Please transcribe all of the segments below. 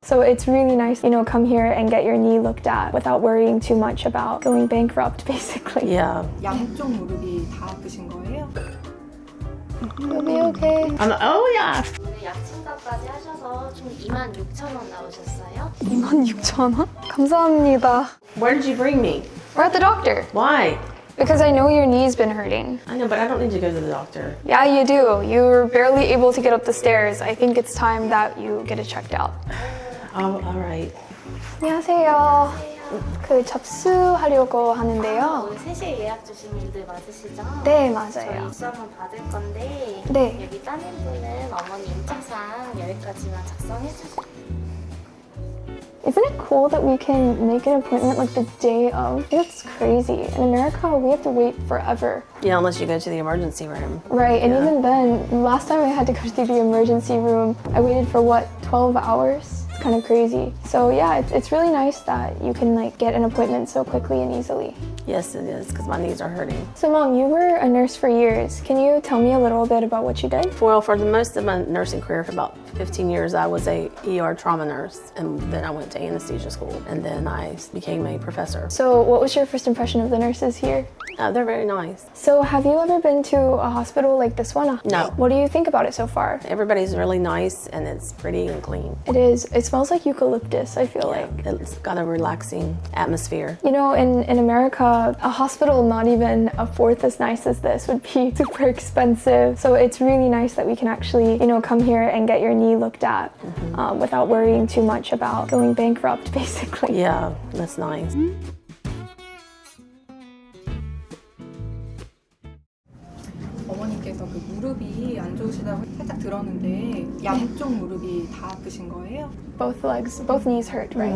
So it's really nice, come here and get your knee looked at without worrying too much about going bankrupt, basically. Yeah. 양쪽 무릎이 다 아프신 거예요? You'll be okay. Oh yeah. 오늘 약침까지 하셔서 총 26,000원 나오셨어요. 26,000원? 감사합니다. Where did you bring me? We're at the doctor. Why? Because I know your knee's been hurting. I know, but I don't need to go to the doctor. Yeah, you do. You're barely able to get up the stairs. I think it's time that you get it checked out. Oh, all right. 안녕하세요. 접수하려고 하는데요. 오늘 3시에 예약 주신 분들 맞으시죠? 네, 저희 맞아요. 입수 한번 받을 건데 네. 여기 따님분은 어머니 인증상 여기까지만 작성해 주세요. Isn't it cool that we can make an appointment like the day of? It's crazy. In America, we have to wait forever. Yeah, unless you go to the emergency room. Right, and Yeah. even then, last time I had to go to the emergency room, I waited for 12 hours? It's kind of crazy. So yeah, it's really nice that you can get an appointment so quickly and easily. Yes, it is, because my knees are hurting. So Mom, you were a nurse for years. Can you tell me a little bit about what you did? Well, for the most of my nursing career, for about 15 years, I was a ER trauma nurse, and then I went to anesthesia school, and then I became a professor. So what was your first impression of the nurses here? They're very nice. So have you ever been to a hospital like this one? No. What do you think about it so far? Everybody's really nice, and it's pretty and clean. It is. It smells like eucalyptus, I feel like. It's got a relaxing atmosphere. In America, a hospital not even a fourth as nice as this would be super expensive. So it's really nice that we can actually, come here and get your knee looked at without worrying too much about going bankrupt, basically. Yeah, that's nice. 어머니께서 그 무릎이 안 좋으시다고 살짝 들었는데 양쪽 무릎이 다 아프신 거예요? Both legs, both knees hurt, right?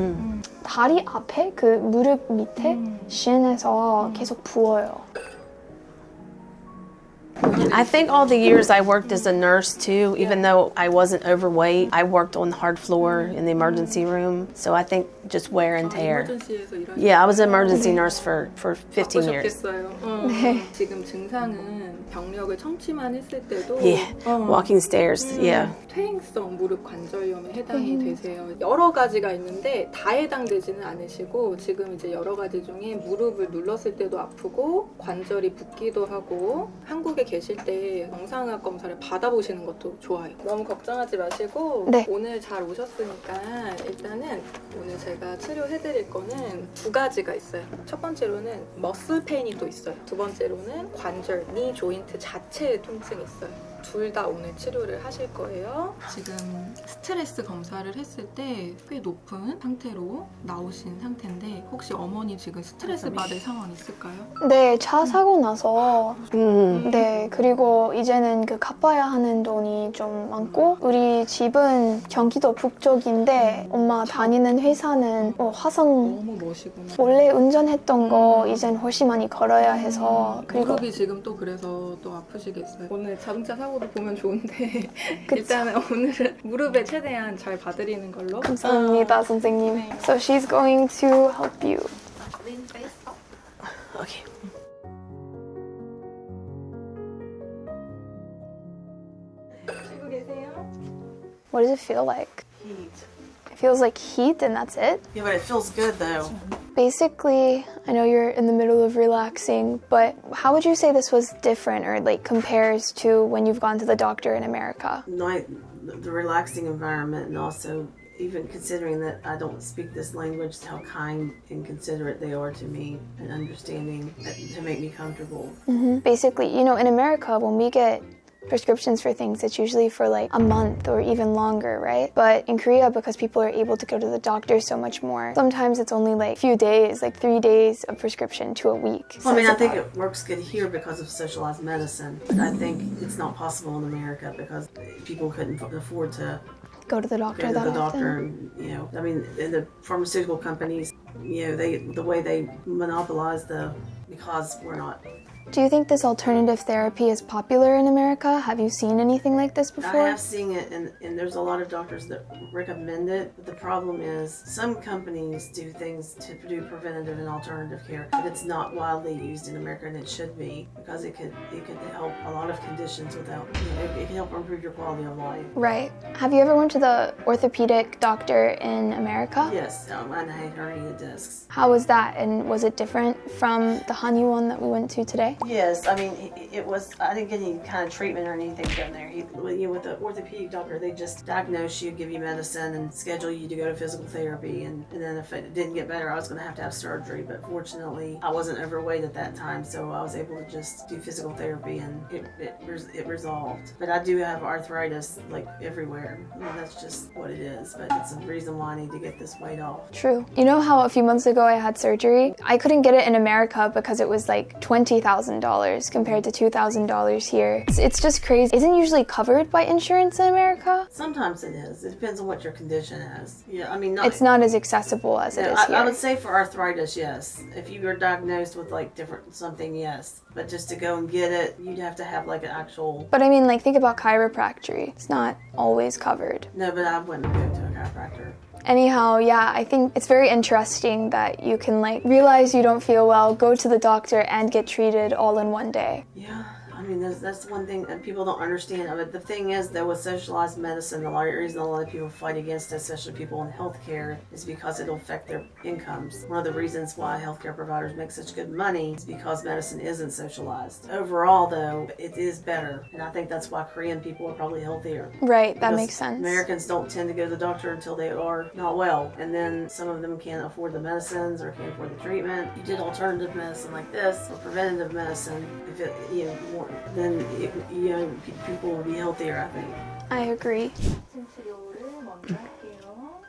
다리 앞에 그 무릎 밑에 shin에서 계속 부어요. I think all the years I worked as a nurse too, even though I wasn't overweight, I worked on the hard floor in the emergency room. So I think just wear and tear. 에머전시에서 일하셨어요? Yeah, I was an emergency nurse for 15 years. 바쁘셨겠어요. 네. 지금 증상은 병력을 청취만 했을 때도 Yeah, walking stairs. Yeah. 퇴행성 무릎 관절염에 해당이 되세요. 여러 가지가 있는데 다 해당되지는 않으시고 지금 이제 여러 가지 중에 무릎을 눌렀을 때도 아프고 관절이 붓기도 하고 한국에 계실 때 정상학 검사를 받아보시는 것도 좋아요. 너무 걱정하지 마시고 네. 오늘 잘 오셨으니까 일단은 오늘 제가 치료해드릴 거는 두 가지가 있어요. 첫 번째로는 머슬 페인이 또 있어요. 두 번째로는 관절, 니 조인트 자체에 통증이 있어요. 둘 다 오늘 치료를 하실 거예요. 지금 스트레스 검사를 했을 때 꽤 높은 상태로 나오신 상태인데 혹시 어머니 지금 스트레스 받을 상황 있을까요? 네, 차 사고 나서 네, 그리고 이제는 갚아야 하는 돈이 좀 많고 우리 집은 경기도 북쪽인데 엄마 다니는 회사는 화성 너무 멋이구나. 원래 운전했던 거 이젠 훨씬 많이 걸어야 해서 그리고 무릎이 지금 또 그래서 또 아프시겠어요. 오늘 자동차 사고도 보면 좋은데 그쵸. 일단은 오늘은 무릎에 최대한 잘 봐드리는 걸로. 감사합니다, 선생님. 네. So she's going to help you. Lean face up. Okay. 쉬고 계세요? What does it feel like? Heat. It feels like heat and that's it? Yeah, but it feels good though. Basically, I know you're in the middle of relaxing, but how would you say this was different or compares to when you've gone to the doctor in America? The relaxing environment, and also even considering that I don't speak this language, how kind and considerate they are to me and understanding to make me comfortable. Basically, in America, when we get prescriptions for things, it's usually for a month or even longer, right? But in Korea, because people are able to go to the doctor so much more, sometimes it's only a few days, 3 days of prescription to a week. Well, I mean, I Says think about it works good here because of socialized medicine, but I think it's not possible in America because people couldn't afford to go to the doctor go to that the doctor. often. And, I mean, in the pharmaceutical companies, the way they monopolize because we're not Do you think this alternative therapy is popular in America? Have you seen anything like this I before? have seen it, and there's a lot of doctors that recommend it. But the problem is some companies do things to do preventative and alternative care, but it's not widely used in America, and it should be, because it could help a lot of conditions without, it can help improve your quality of life. Right. Have you ever went to the orthopedic doctor in America? Yes, I had hernia discs. How was that, and was it different from the Hanyu one that we went to today? Yes, I mean, it was, I didn't get any kind of treatment or anything done there. With the orthopedic doctor, they just diagnose you, give you medicine, and schedule you to go to physical therapy. And then if it didn't get better, I was going to have surgery. But fortunately, I wasn't overweight at that time, so I was able to just do physical therapy, and it resolved. But I do have arthritis, like, everywhere. I mean, that's just what it is. But it's a reason why I need to get this weight off. True. You know how a few months ago I had surgery? I couldn't get it in America because it was like $20,000 compared to $2,000 here. It's just crazy. Isn't it usually covered by insurance in America? Sometimes it is. It depends on what your condition is. Yeah, I mean, It's not as accessible as it is here. I would say for arthritis, yes. If you were diagnosed with like different something, yes. But just to go and get it, you'd have to have like an actual. But I mean, like, think about chiropractic. It's not always covered. No, but I wouldn't go to a chiropractor. Anyhow, yeah, I think it's very interesting that you can like realize you don't feel well, go to the doctor, and get treated all in one day. Yeah. I mean, that's one thing that people don't understand. I mean, the thing is, though, with socialized medicine, a reason a lot of people fight against it, especially people in healthcare, is because it'll affect their incomes. One of the reasons why healthcare providers make such good money is because medicine isn't socialized. Overall, though, it is better. And I think that's why Korean people are probably healthier. Right, that Because makes sense. Americans don't tend to go to the doctor until they are not well. And then some of them can't afford the medicines or can't afford the treatment. If you did alternative medicine like this, or preventative medicine, if it, then people will be healthier, I think. I agree. 진 치료를 먼저 할게요.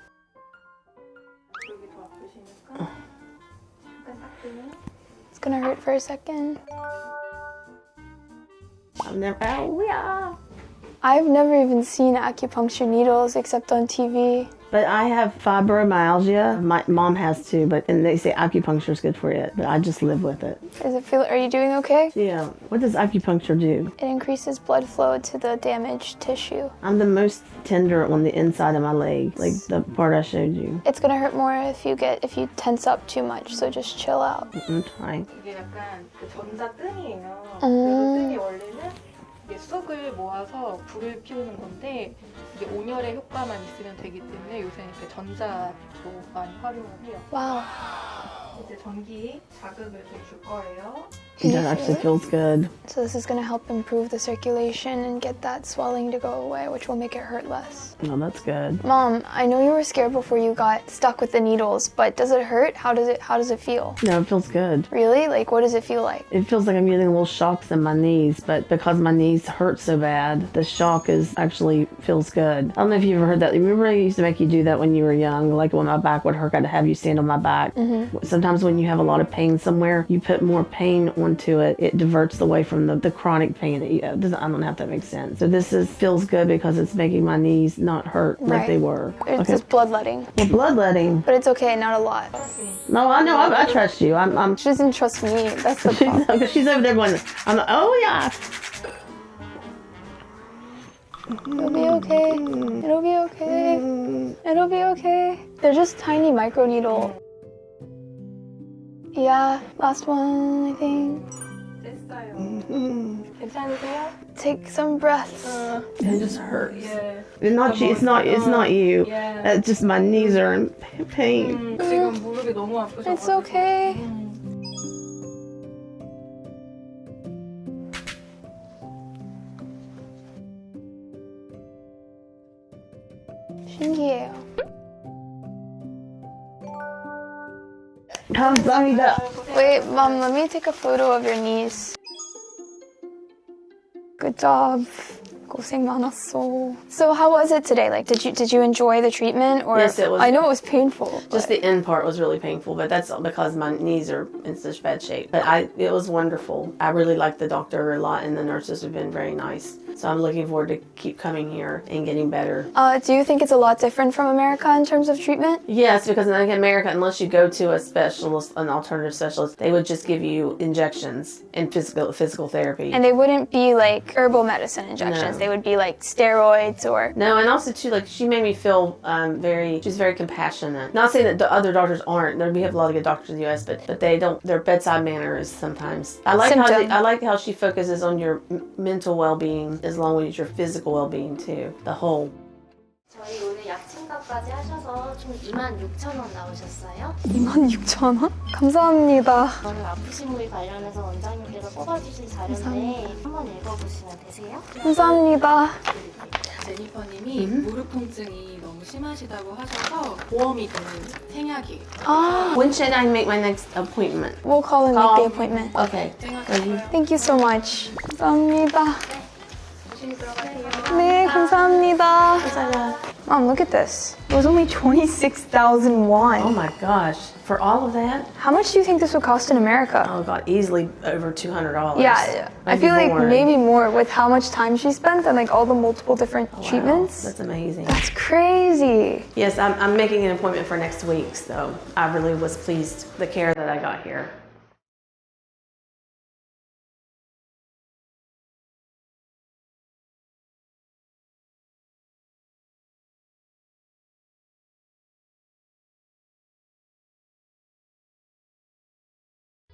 여기 더 아프시니까 잠깐 닦으면. It's gonna hurt for a second. I've never even seen acupuncture needles except on TV. But I have fibromyalgia. My mom has too, and they say acupuncture is good for it, but I just live with it. Are you doing okay? Yeah. What does acupuncture do? It increases blood flow to the damaged tissue. I'm the most tender on the inside of my legs, like the part I showed you. It's gonna hurt more if you tense up too much, so just chill out. I'm trying. 이게 약간 그 전자끈이에요. 그래서 끈이 원래는 이게 쑥을 모아서 불을 피우는 건데 이게 온열의 효과만 있으면 되기 때문에 요새는 이렇게 전자로 많이 활용을 해요. Wow. 이제 전기 자극을 좀 줄 거예요. That actually feels good. So this is gonna help improve the circulation and get that swelling to go away, which will make it hurt less. No, that's good. Mom, I know you were scared before you got stuck with the needles, but does it hurt? How does it feel? No, it feels good. Really? Like, what does it feel like? It feels like I'm getting little shocks in my knees, but because my knees hurt so bad, the shock actually feels good. I don't know if you ever heard that. Remember I used to make you do that when you were young? Like when my back would hurt, I'd have you stand on my back. Mm-hmm. Sometimes when you have a lot of pain somewhere, you put more pain onto it. It diverts away from the chronic pain that you have. I don't know if that makes sense. So this feels good because it's making my knees not hurt like they were. It's just bloodletting. Well, bloodletting. But it's okay, not a lot. No, I know. I trust you. I'm. She doesn't trust me. That's the problem. She's over there going, oh yeah. It'll be okay. It'll be okay. It'll be okay. They're just tiny micro needle. Yeah, last one, I think. 됐어요. 괜찮으세요? Take some breaths. It just hurts. 예. It's not you. Yeah. It's just my knees are in pain. 지금 무릎이 너무 아프셔서. It's okay. 신기해요. 감사합니다. Wait, Mom, let me take a photo of your knees. Good job. 고생 많았어. So how was it today? Like, did you enjoy the treatment? Or Yes, it was. I know it was painful. Just the end part was really painful, but that's because my knees are in such bad shape. But it was wonderful. I really liked the doctor a lot, and the nurses have been very nice. So I'm looking forward to keep coming here and getting better. Do you think it's a lot different from America in terms of treatment? Yes, because in America, unless you go to a specialist, an alternative specialist, they would just give you injections and physical therapy. And they wouldn't be like herbal medicine injections. No. They would be like steroids or... No, and also too, like she made me feel she's very compassionate. Not saying that the other doctors aren't. We have a lot of good doctors in the U.S., but they don't. Their bedside manner is sometimes. I like how she focuses on your mental well-being as long as your physical well-being too. The whole. 저희 오늘 약침값까지 하셔서 총 26,000원 나오셨어요. 26,000원? 감사합니다. 오늘 아프신 부위 관련해서 원장님께서 뽑아주신 자료인데 한번 읽어보시면 되세요? 감사합니다. 제니퍼님이 무릎 통증이 너무 심하시다고 하셔서 보험이 드는 생약이에요. When should I make my next appointment? We'll call and make the appointment. Okay. Thank you so much. 감사합니다. 조심히 들어가세요. 네, 감사합니다. Mom, look at this. It was only 26,000 won. Oh my gosh! For all of that? How much do you think this would cost in America? Oh god, easily over $200. Yeah, I feel like maybe more with how much time she spent and like all the multiple different treatments. That's amazing. That's crazy. Yes, I'm making an appointment for next week, so I really was pleased the care that I got here.